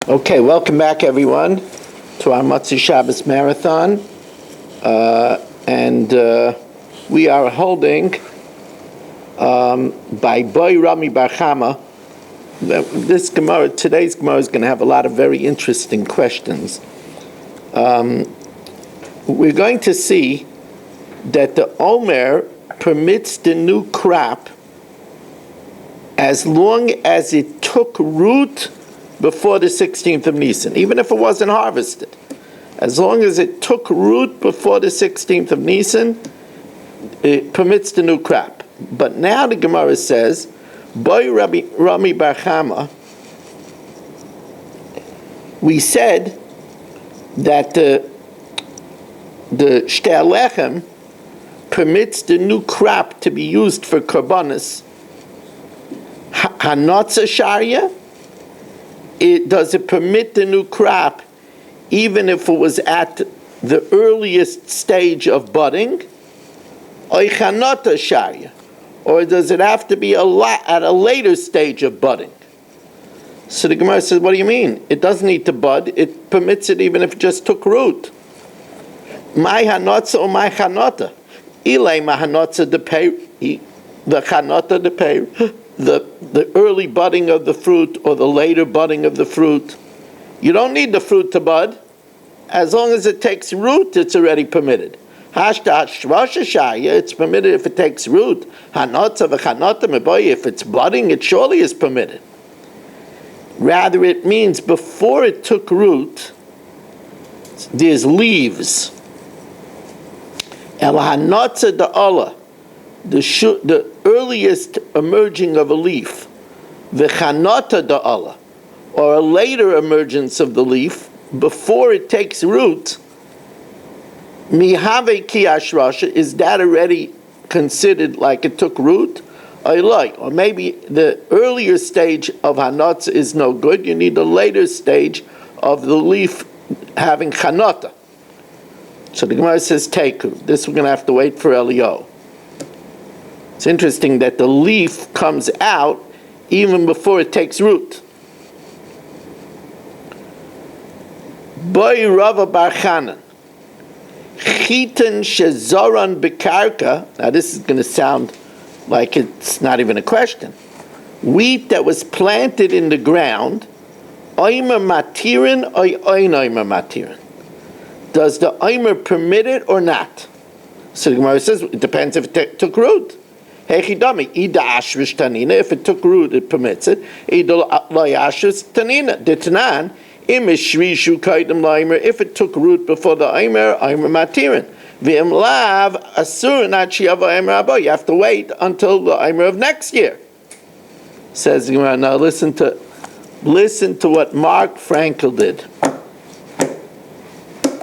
Okay, welcome back everyone to our Motzei Shabbos Marathon. And we are holding by Boy Rami Bar Chama. This Gemara, today's Gemara, is going to have a lot of very interesting questions. We're going to see that the Omer permits the new crop as long as it took root before the 16th of Nisan, even if it wasn't harvested. As long as it took root before the 16th of Nisan, it permits the new crop. But now the Gemara says, Boy Rami Bar Chama, we said that the Shtei Lechem permits the new crop to be used for korbanos. Hanotza Sharia, does it permit the new crop even if it was at the earliest stage of budding? Oichanota Sharia, or does it have to be at a later stage of budding? So the Gemara says, what do you mean? It doesn't need to bud. It permits it even if it just took root. My hanotza or my chanota? Ilay ma hanotza de pei, the chanota de pei, the early budding of the fruit or the later budding of the fruit. You don't need the fruit to bud. As long as it takes root, it's already permitted. It's permitted if it takes root. If it's budding, it surely is permitted. Rather, it means before it took root, there's leaves. The earliest emerging of a leaf, v'chanota da'ala, or a later emergence of the leaf before it takes root, mihave ki ashrasha, is that already considered like it took root? Or maybe the earlier stage of hanotza is no good. You need the later stage of the leaf having chanota. So the Gemara says teku. This we're going to have to wait for Elio. It's interesting that the leaf comes out even before it takes root. Boy Rava Bar Chanan, Chitin shezoran bekarka. Now this is going to sound like it's not even a question. Wheat that was planted in the ground, oimer matirin or oin oimer matirin. Does the oimer permit it or not? So the Gemara says it depends if it took root. If it took root, it permits it. If it took root before the Aimer matirin. You have to wait until the Aimer of next year. Says the Gemara. Now listen to what Mark Frankel did.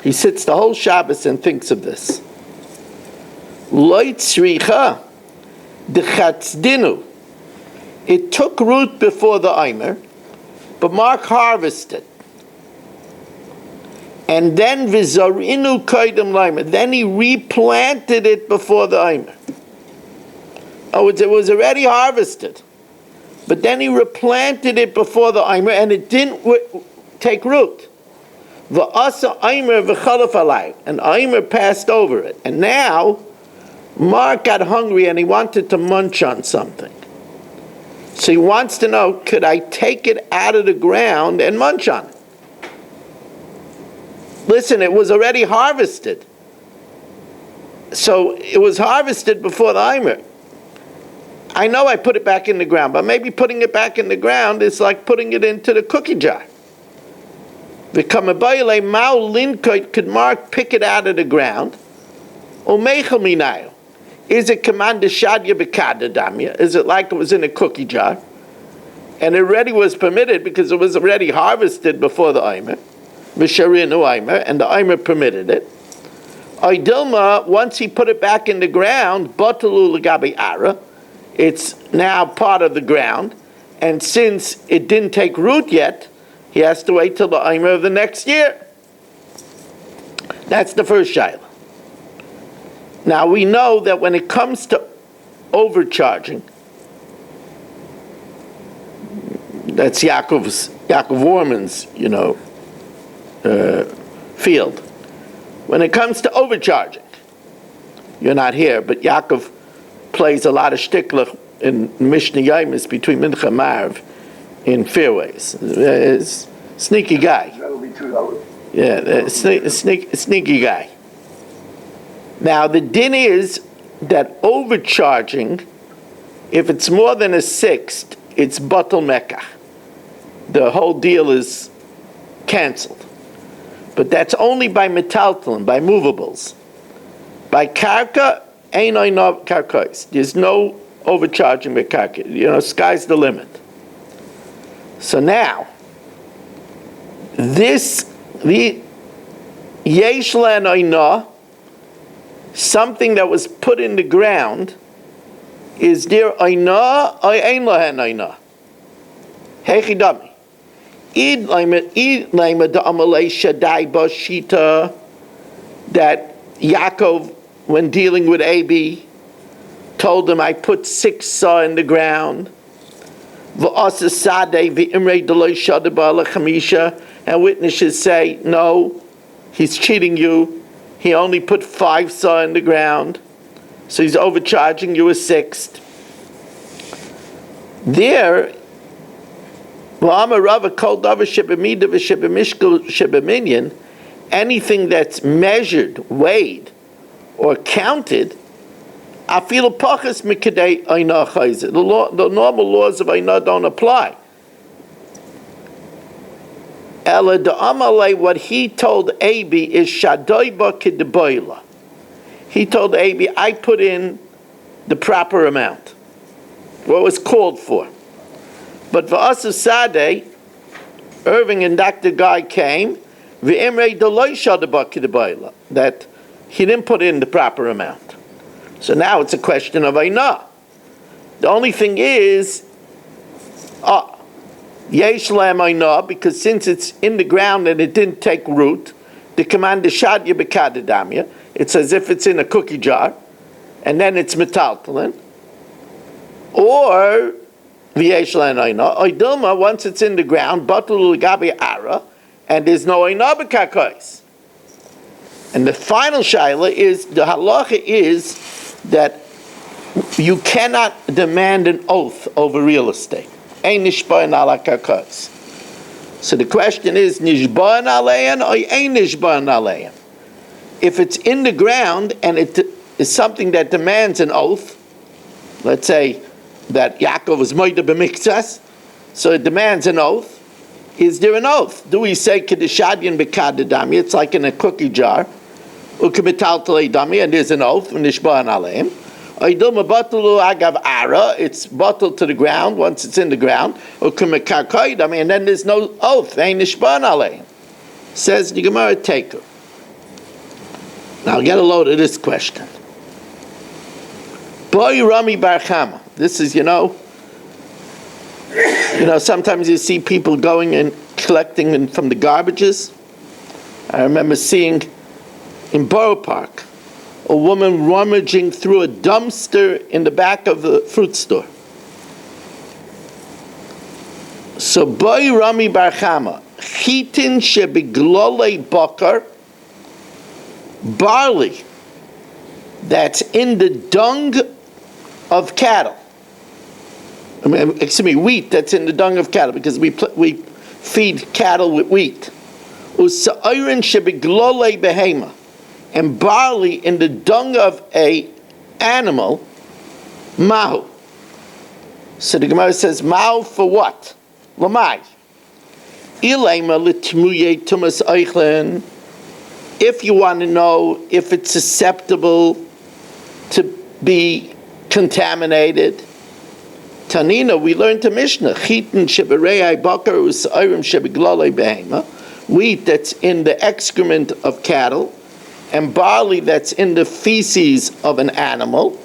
He sits the whole Shabbos and thinks of this. Loit tzricha. It took root before the Aimer, but Mark harvested. And then v'zarinu kaidem laimer. Then he replanted it before the Aimer. Oh, it was already harvested. But then he replanted it before the Aimer, and it didn't take root. V'asa Aimer v'chalaf alai. And Aimer passed over it. And now Mark got hungry and he wanted to munch on something. So he wants to know, could I take it out of the ground and munch on it? Listen, it was already harvested. So it was harvested before the Aimer. I know I put it back in the ground, but maybe putting it back in the ground is like putting it into the cookie jar. Could Mark pick it out of the ground? Is it commanded shadya bekada damya? Is it like it was in a cookie jar? And it already was permitted because it was already harvested before the Aimer. Visharinu Aimer, and the Aimer permitted it. Oidilma, once he put it back in the ground, batalu legabi ara, it's now part of the ground. And since it didn't take root yet, he has to wait till the Aimer of the next year. That's the first shayla. Now we know that when it comes to overcharging, that's Yaakov's Yaakov Warman's, field. When it comes to overcharging, you're not here, but Yaakov plays a lot of shtickler in Mishnah Yaimis between Mincha and Marv in fairways. Sneaky guy. That'll be $2. Yeah, sneaky guy. Now the din is that overcharging, if it's more than a sixth, it's batal mekach. The whole deal is canceled. But that's only by metaltalin, by movables. By karka, ain't no karkais. There's no overcharging by karka. Sky's the limit. So now, the yesh la'anoina, something that was put in the ground, is there oina or ein lahen oina? Hechidami. Id laima da amalei shadai bashita, that Yaakov, when dealing with Abi, told him, I put 6 saw in the ground. And witnesses say, no, he's cheating you. He only put 5 saw in the ground. So he's overcharging you a sixth. There, anything that's measured, weighed, or counted, the normal laws of Ainah don't apply. What he told Abi is Shadoiba Kideboila. He told Abi, I put in the proper amount, what was called for. But for us as Sadeh, Irving and Dr. Guy came, that he didn't put in the proper amount. So now it's a question of Ainah. The only thing is, Yesh Lam Ainah, because since it's in the ground and it didn't take root, the command is Shadya Bekadadamya. It's as if it's in a cookie jar, and then it's metaltalin. Or Yesh Lam Ainah, Oidilma, once it's in the ground, Batul Gabi Ara, and there's no Ainah Bekakais. And the final shaila is, the halacha is that you cannot demand an oath over real estate. Ein nishba'an ala karkas. So the question is, nishba'an aleyan or ein nishba'an aleyan? If it's in the ground and it is something that demands an oath, let's say that Yaakov was moida b'miktsas, so it demands an oath. Is there an oath? Do we say kedeshadyan b'kadadami? It's like in a cookie jar. Ukemetaltalei dami, and there's an oath, nishba'an aleim. Oidilma batulu agav ara, it's bottled to the ground once it's in the ground. Ukemekarkai dami, and then there's no oath. Ein nishba'an aleim. Says the Gemara Taker. Now get a load of this question. Boy Rami Bar Chama. This is, sometimes you see people going and collecting from the garbages. I remember seeing in Borough Park a woman rummaging through a dumpster in the back of the fruit store. So Boy Rami Bar Chama, Chitin shebiglole bakar, barley that's in the dung of cattle. Wheat that's in the dung of cattle, because we feed cattle with wheat. Usa'irin shebiglole behema, and barley in the dung of a animal, mahu. So the Gemara says, mahu for what? Lamai. Ilema litmuye tumas eichlen. If you want to know if it's susceptible to be contaminated, Tanina, we learned to Mishnah, chitin sheberei bakar usairim shebeglalei behema, wheat that's in the excrement of cattle, and barley that's in the feces of an animal.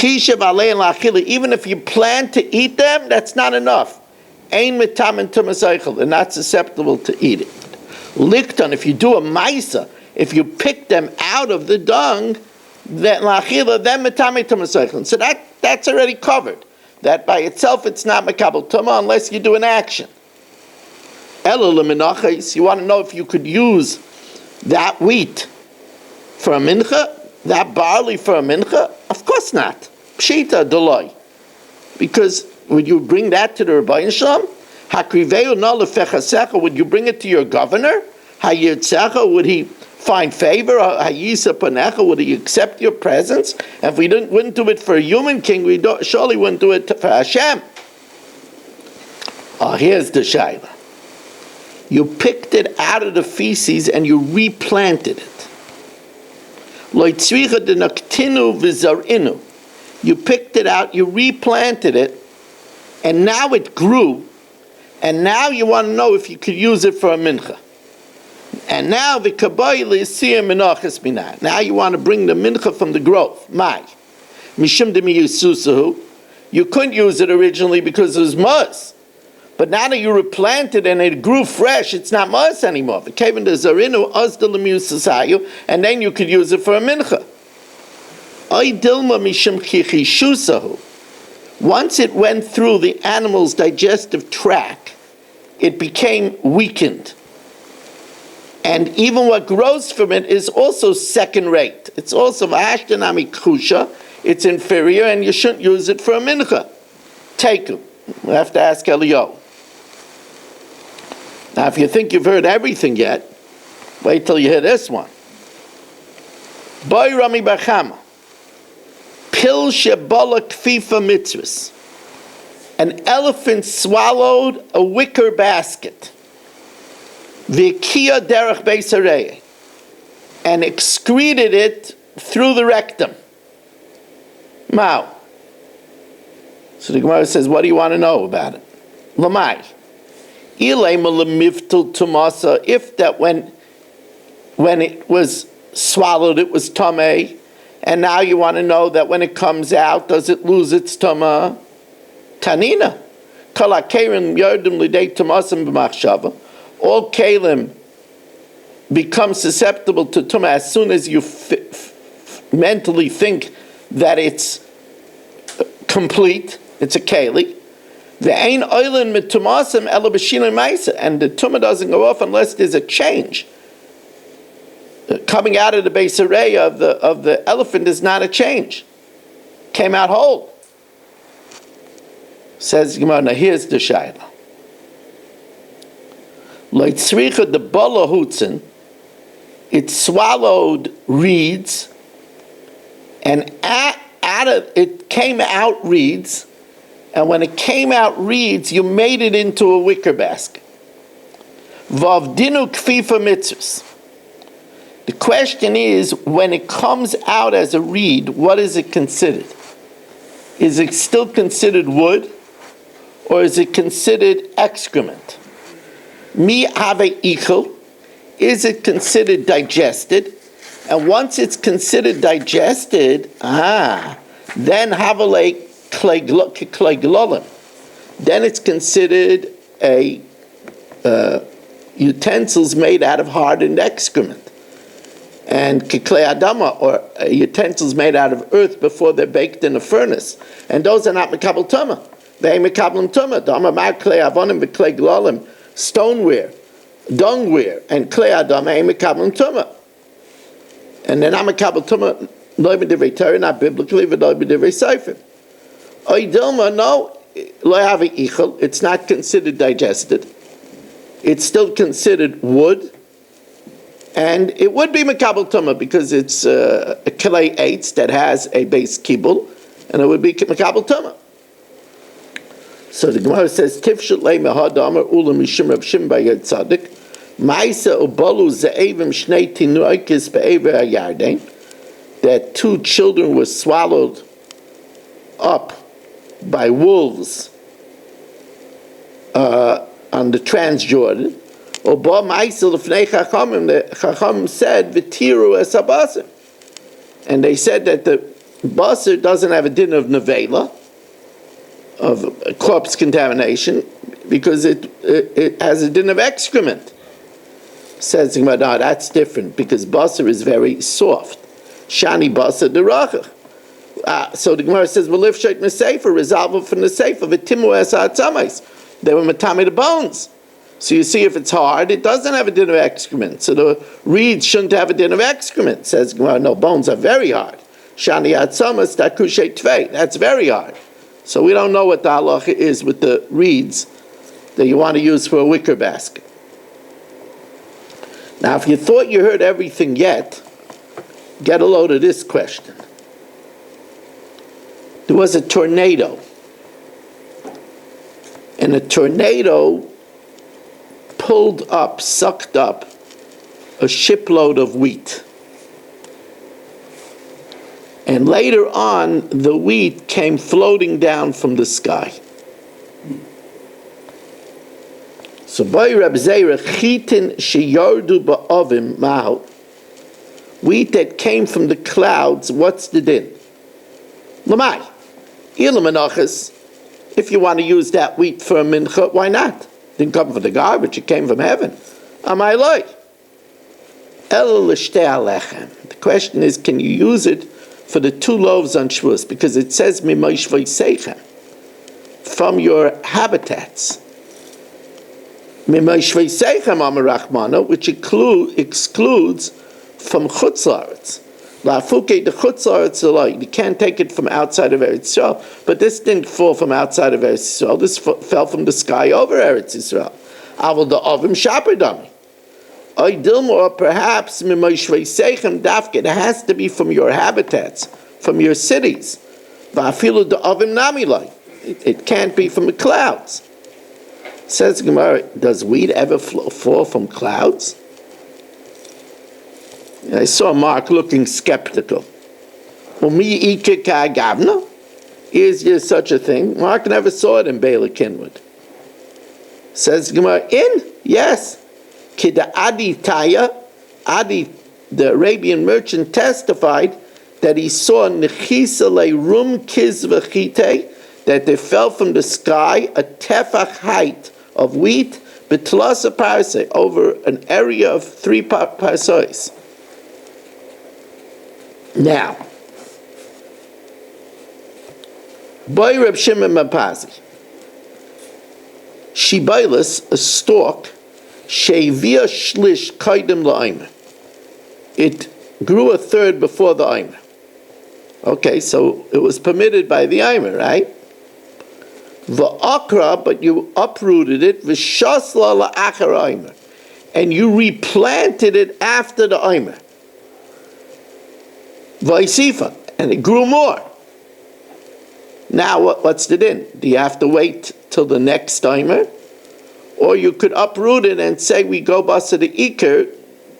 Even if you plan to eat them, that's not enough. Ein mitamin tumas eichel, they're not susceptible to eat it. Likton, if you do a maisa, if you pick them out of the dung, then metame tumas eichel. So that's already covered. That by itself it's not mekabel tuma unless you do an action. Ela lemenachos, you want to know if you could use that wheat for a mincha, that barley for a mincha? Of course not. Pshita deloi. Because would you bring that to the Rebbeinu Shalom? Hakriveu no lefechasecha, would you bring it to your governor? Hayirtzecha, would he find favor? Hayisa panecha, would he accept your presence? And if we wouldn't do it for a human king, we surely wouldn't do it for Hashem. Oh, here's the shayla. You picked it out of the feces and you replanted it. Loitzricha denaktinu v'zarinu. You picked it out, you replanted it, and now it grew, and now you want to know if you could use it for a mincha. And now the kabayla is siyam menachos minah. Now you want to bring the mincha from the growth. Mai. Mishum demiyususahu. You couldn't use it originally because it was muz. But now that you replanted and it grew fresh, it's not muz anymore. The kevin de zarinu azda lemiyusasayu, and then you could use it for a mincha. Ay dilma mishum chichishusahu. Once it went through the animal's digestive tract, it became weakened. And even what grows from it is also second rate. It's also v'ashtanami kusha. It's inferior, and you shouldn't use it for a mincha. Take it. We have to ask Eliyahu. Now, if you think you've heard everything yet, wait till you hear this one. Boy Rami Bachama. Pil shebola kfifa mitzvahs. An elephant swallowed a wicker basket. V'kiya derech beis harei, and excreted it through the rectum. Mao. So the Gemara says, what do you want to know about it? Lamai. Ilay malamivtul tumasa, if that when it was swallowed it was tamei, and now you want to know that when it comes out, does it lose its tama? Tanina. Kol hakerim yardim lidei tumasam b'machshava. All kalim become susceptible to tumah as soon as you mentally think that it's complete. It's a keli. Ve'ein oilin mitumasam ela b'shinoi ma'isa, and the tumah doesn't go off unless there's a change. Coming out of the beis harei of the elephant is not a change. Came out whole. Says Gemara. Now here's the shayla. Leitzricha the bala hutzin, it swallowed reeds, and it came out reeds, and when it came out reeds, you made it into a wicker basket. Vavdinu kfifa mitzvahs. The question is, when it comes out as a reed, what is it considered? Is it still considered wood, or is it considered excrement? Mi have ichel, is it considered digested? And once it's considered digested, then havalei kleglolim. Then it's considered a utensils made out of hardened excrement. And kiklei adama, or utensils made out of earth before they're baked in a furnace. And those are not mekabel tumah. They mekabel tumah. Dama mar klei avonim v'klei glolim. Stoneware, dungware, and klei adama ain't mekabel tumah. And they're not mekabel tumah, lo b'divrei Torah, not biblically, but lo b'divrei sefer. Oy dilma, no, lo have ichel. It's not considered digested. It's still considered wood. And it would be mekabel tumah because it's a klei eitz that has a base kibul, and it would be mekabel tumah. So the Gemara says, Tifshut lei mehadamar ula mishum Rav Shimon bar Tzadik, ma'isa ubalu ze'evim shnei tinuikis be'ever ha'yarden, that two children were swallowed up by wolves on the Transjordan. Oba ma'isa l'fnei chachamim, the chacham said, v'tiru es ha'basar. And they said that the basar doesn't have a din of nevela, of corpse contamination, because it has a din of excrement. Says the Gemara, no, that's different, because basar is very soft. Shani basar derachach. So the Gemara says, well, if sheit nesefer, resolve from the sefer, v'timu es ha'atzamais. They were matame the bones. So you see, if it's hard, it doesn't have a din of excrement. So the reeds shouldn't have a din of excrement. Says, well, no, bones are very hard. Shani atzamas takushe tvei. That's very hard. So we don't know what the halacha is with the reeds that you want to use for a wicker basket. Now, if you thought you heard everything yet, get a load of this question. There was a tornado. And a tornado sucked up a shipload of wheat. And later on, the wheat came floating down from the sky. So, by Reb Zera, chitin sheyardu ba'ovim mahu. Wheat that came from the clouds, what's the din? Lamai. Il menachos. If you want to use that wheat for a mincha, why not? It didn't come from the garbage, it came from heaven. Amai loy. El l'shtei alechem. The question is, can you use it for the 2 loaves on Shavuos? Because it says, Mimoshvei seichem, from your habitats. Mimoshvei seichem amar Rachmana, which excludes from Chutz La'aretz. La'afuke the Chutz La'aretz aloi. You can't take it from outside of Eretz Yisrael. But this didn't fall from outside of Eretz Yisrael. This fell from the sky over Eretz Yisrael. Aval the Ovim Shaperdami. Oy Dilmor, perhaps Mimoshvei seichem dafke. It has to be from your habitats, from your cities. Va'afilu the Ovim namiloi. It can't be from the clouds. Says Gemara, does wheat ever fall from clouds? I saw Mark looking skeptical. Is there such a thing? Mark never saw it in Bela Kinwood. Says Gemara, yes. Kida Adi Taya, Adi, the Arabian merchant, testified that he saw Nechisa rum kizvachite, that they fell from the sky a tefach height of wheat, betlasa parsei, over an area of 3 parseis. Now, by Reb Shimon Mapazi, Shibailis, a stalk, Shevia shlish kaidem la'aymer. It grew a third before the aymer. Okay, so it was permitted by the aymer, right? V'akra, but you uprooted it, v'shasla la'achar aymer, and you replanted it after the aymer. V'isifa, and it grew more. Now, what's the din? Do you have to wait till the next timer? Or you could uproot it and say, we go basa the iker,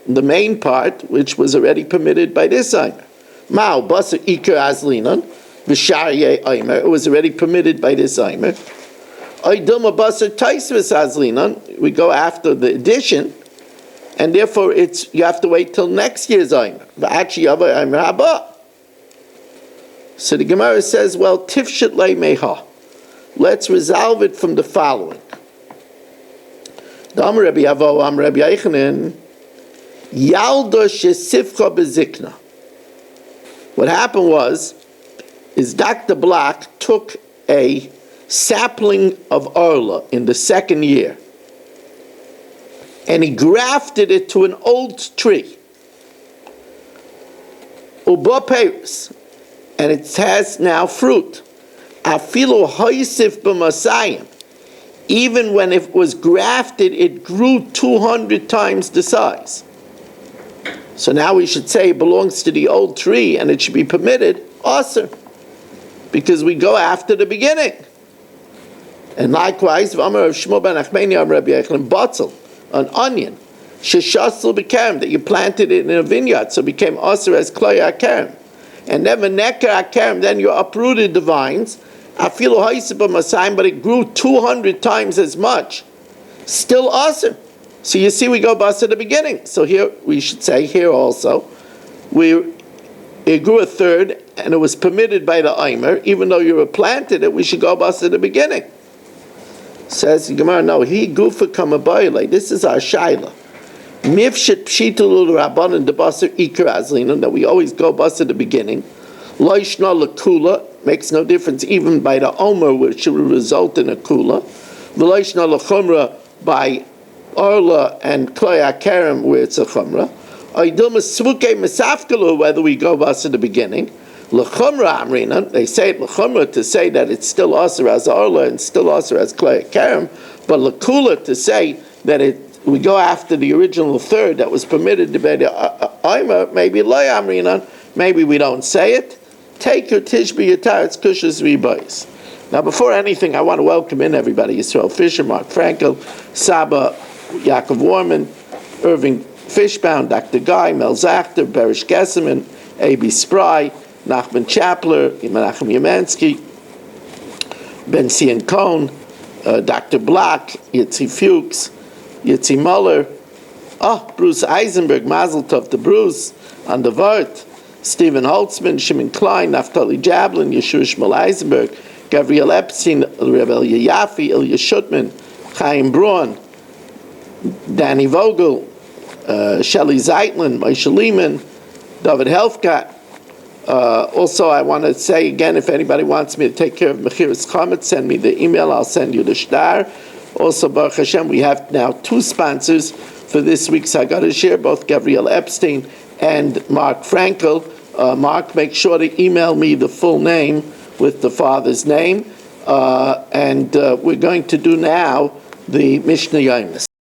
the main part, which was already permitted by this timer. Mao, basa iker azlinon, v'sharye aymer, it was already permitted by this timer. Oidilma basa taisvis azlinon, we go after the addition, and therefore you have to wait till next year's aymer. V'achi yava aymer haba. So the Gemara says, well, tifshet lei meha. Let's resolve it from the following. The Amar Rabbi Avo, Amar Rabbi Eichanan, Yalda shesifcha bezikna. What happened is Dr. Black took a sapling of Orla in the 2nd year, and he grafted it to an old tree. Uba peris, and it has now fruit. Afilu haisif b'masayim. Even when it was grafted, it grew 200 times the size. So now we should say it belongs to the old tree and it should be permitted, also, because we go after the beginning. And likewise, an onion, that you planted it in a vineyard, so it became aser as klei hakerem. And then v'neker hakerem, then you uprooted the vines, but it grew 200 times as much, still awesome. So you see, we go bust at the beginning. So here, we should say here also, it grew a third, and it was permitted by the Eimer, even though you replanted it, we should go bust at the beginning. Says the Gemara, no, he gufa kamabayla, this is our shaila. Mifshet pshitulu rabbanan de basar ikar azlina, that we always go bust at the beginning. Loishna lakula, makes no difference even by the omer, which will result in a kula. V'loishna lachumra, by Orla and Kloya Kerem, where it's a chumrah. Whether we go bus in the beginning. L'chumra amrina, they say it l'chumra to say that it's still aser as Orla and still aser as Kloya Kerem, but l'kula to say that we go after the original third that was permitted to be the Omer, maybe loy amrina, maybe we don't say it. Take your tishbi yatar, it's kushas ribayis. Now, before anything, I want to welcome in everybody: Yisrael Fisher, Mark Frankel, Saba, Yaakov Warman, Irving Fishbound, Dr. Guy, Mel Zachter, Berish Gesseman, A.B. Spry, Nachman Chapler, Menachem Yemansky, Ben Cian Cohn, Dr. Black, Yitzi Fuchs, Yitzi Muller, Bruce Eisenberg, Mazel Tov to Bruce, on the Vart, Stephen Holtzman, Shimon Klein, Naftali Jablin, Yeshua Shmuel Eisenberg, Gabriel Epstein, Rebel Yafi, Ilya Shutman, Chaim Braun, Danny Vogel, Shelley Zeitlin, Moshe Lehman, David Helfgott. Also, I want to say again, if anybody wants me to take care of Mechiras Chametz, send me the email. I'll send you the shtar. Also, Baruch Hashem, we have now 2 sponsors for this week's Haggadah Shir, both Gabriel Epstein and Mark Frankel. Mark, make sure to email me the full name with the father's name. And we're going to do now the Mishnah Yomis.